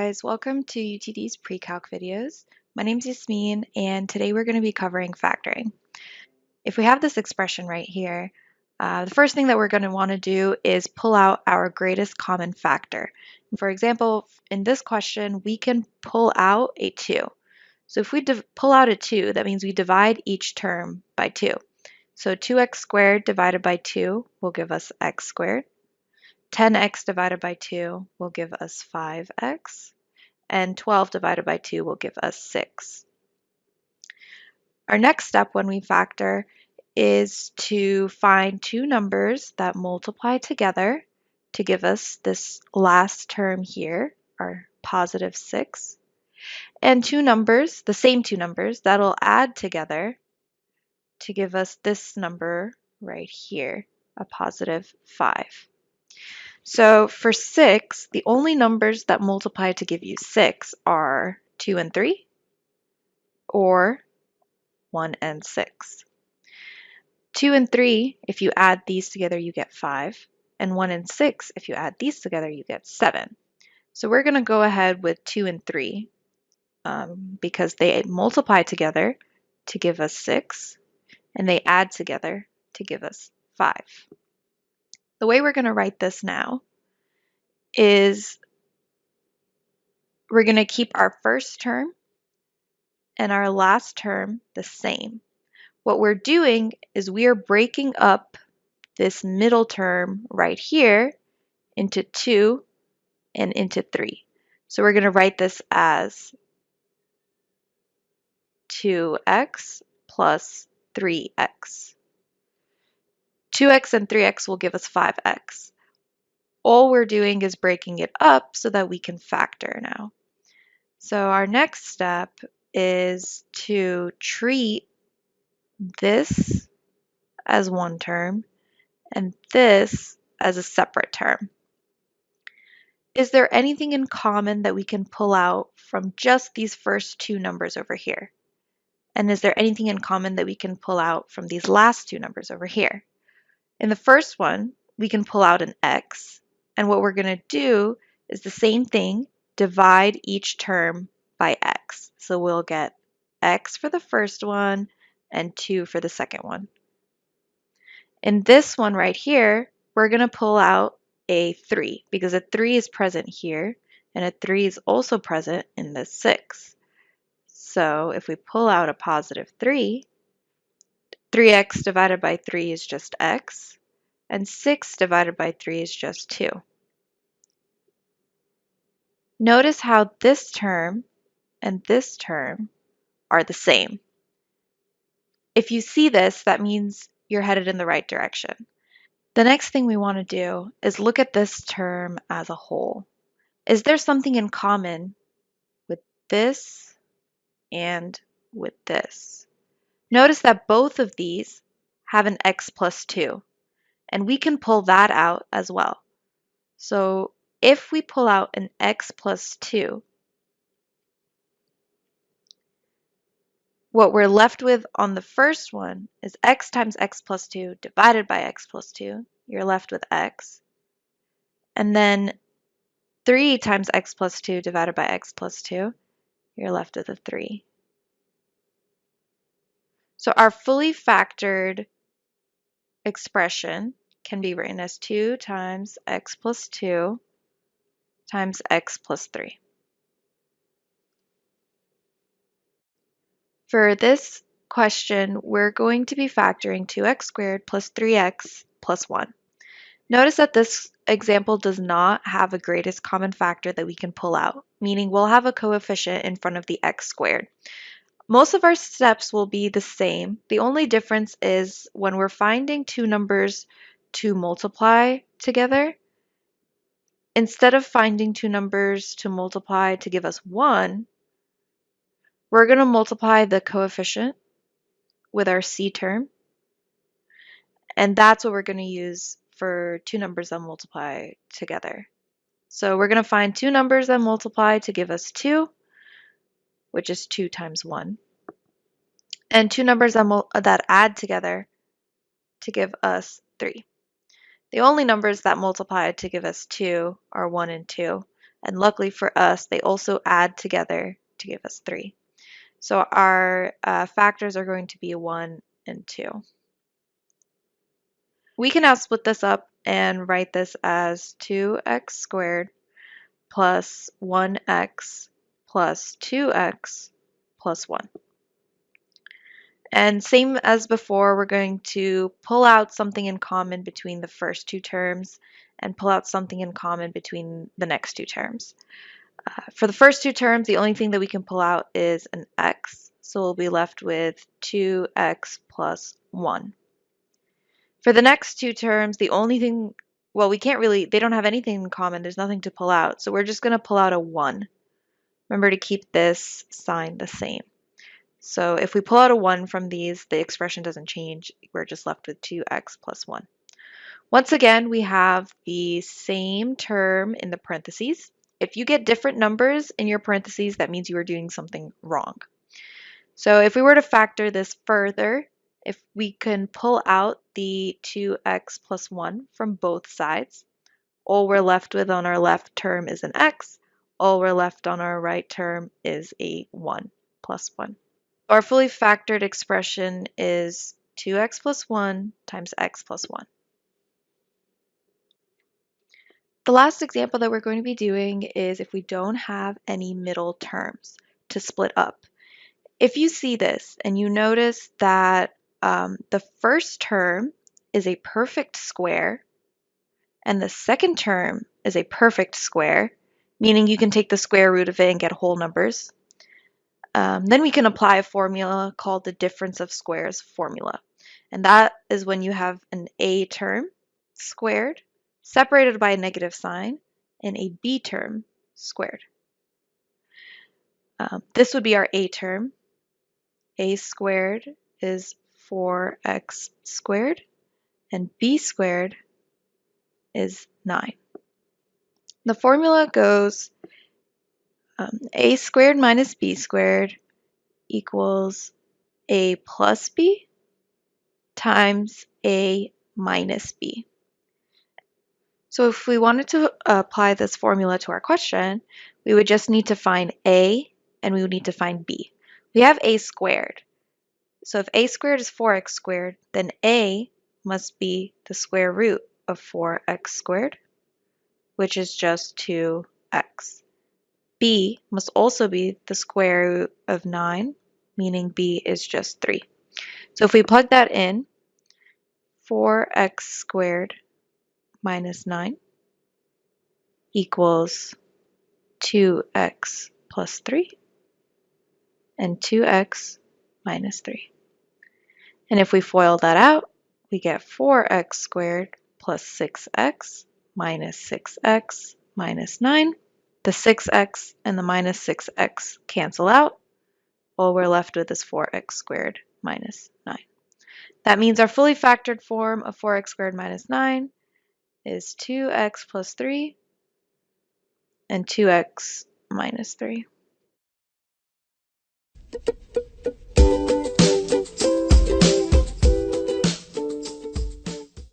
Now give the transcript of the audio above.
guys, welcome to UTD's pre-calc videos. My name is Yasmin and today we're going to be covering factoring. If we have this expression right here, the first thing that we're going to want to do is pull out our greatest common factor. For example, in this question, we can pull out a 2. So if we pull out a 2, that means we divide each term by 2. So 2x squared divided by 2 will give us x squared. 10x divided by 2 will give us 5x. And 12 divided by 2 will give us 6. Our next step when we factor is to find two numbers that multiply together to give us this last term here, our positive 6, and two numbers, the same two numbers, that'll add together to give us this number right here, a positive 5. So for 6, the only numbers that multiply to give you 6 are 2 and 3, or 1 and 6. 2 and 3, if you add these together, you get 5. And 1 and 6, if you add these together, you get 7. So we're going to go ahead with 2 and 3 because they multiply together to give us 6, and they add together to give us 5. The way we're going to write this now is we're going to keep our first term and our last term the same. What we're doing is we are breaking up this middle term right here into 2 and into 3. So we're going to write this as 2x plus 3x. 2x and 3x will give us 5x. All we're doing is breaking it up so that we can factor now. So our next step is to treat this as one term and this as a separate term. Is there anything in common that we can pull out from just these first two numbers over here? And is there anything in common that we can pull out from these last two numbers over here? In the first one, we can pull out an x, and what we're going to do is the same thing, divide each term by x. So we'll get x for the first one and 2 for the second one. In this one right here, we're going to pull out a 3 because a 3 is present here and a 3 is also present in this 6. So if we pull out a positive 3, 3x divided by 3 is just x, and 6 divided by 3 is just 2. Notice how this term and this term are the same. If you see this, that means you're headed in the right direction. The next thing we want to do is look at this term as a whole. Is there something in common with this and with this? Notice that both of these have an x plus 2, and we can pull that out as well. So if we pull out an x plus 2, what we're left with on the first one is x times x plus 2 divided by x plus 2. You're left with x. And then 3 times x plus 2 divided by x plus 2, you're left with a 3. So our fully factored expression can be written as 2 times x plus 2 times x plus 3. For this question, we're going to be factoring 2x squared plus 3x plus 1. Notice that this example does not have a greatest common factor that we can pull out, meaning we'll have a coefficient in front of the x squared. Most of our steps will be the same. The only difference is when we're finding two numbers to multiply together, instead of finding two numbers to multiply to give us 1, we're going to multiply the coefficient with our c term, and that's what we're going to use for two numbers that multiply together. So we're going to find two numbers that multiply to give us 2, which is 2 times 1, and two numbers that add together to give us 3. The only numbers that multiply to give us 2 are 1 and 2, And luckily for us, they also add together to give us 3. So our factors are going to be 1 and 2. We can now split this up and write this as 2x squared plus 1x plus 2x plus 1. And same as before, we're going to pull out something in common between the first two terms and pull out something in common between the next two terms. For the first two terms, the only thing that we can pull out is an x, so we'll be left with 2x plus 1. For the next two terms, the only thing, well, we can't really, they don't have anything in common, there's nothing to pull out, so we're just going to pull out a 1. Remember to keep this sign the same. So if we pull out a 1 from these, the expression doesn't change. We're just left with 2x plus 1. Once again, we have the same term in the parentheses. If you get different numbers in your parentheses, that means you are doing something wrong. So if we were to factor this further, if we can pull out the 2x plus 1 from both sides, all we're left with on our left term is an x. All we're left on our right term is a 1 plus 1. Our fully factored expression is 2x plus 1 times x plus 1. The last example that we're going to be doing is if we don't have any middle terms to split up. If you see this and you notice that the first term is a perfect square and the second term is a perfect square, meaning you can take the square root of it and get whole numbers, then we can apply a formula called the difference of squares formula. And that is when you have an a term squared separated by a negative sign and a b term squared. This would be our a term. A squared is 4x squared and b squared is 9. The formula goes a squared minus b squared equals a plus b times a minus b. So if we wanted to apply this formula to our question, we would just need to find a and we would need to find b. We have a squared. So if a squared is 4x squared, then a must be the square root of 4x squared, which is just 2x. B must also be the square root of 9, meaning b is just 3. So if we plug that in, 4x squared minus 9 equals 2x plus 3 and 2x minus 3. And if we FOIL that out, we get 4x squared plus 6x minus 6x minus 9. The 6x and the minus 6x cancel out. All we're left with is 4x squared minus 9. That means our fully factored form of 4x squared minus 9 is 2x plus 3 and 2x minus 3.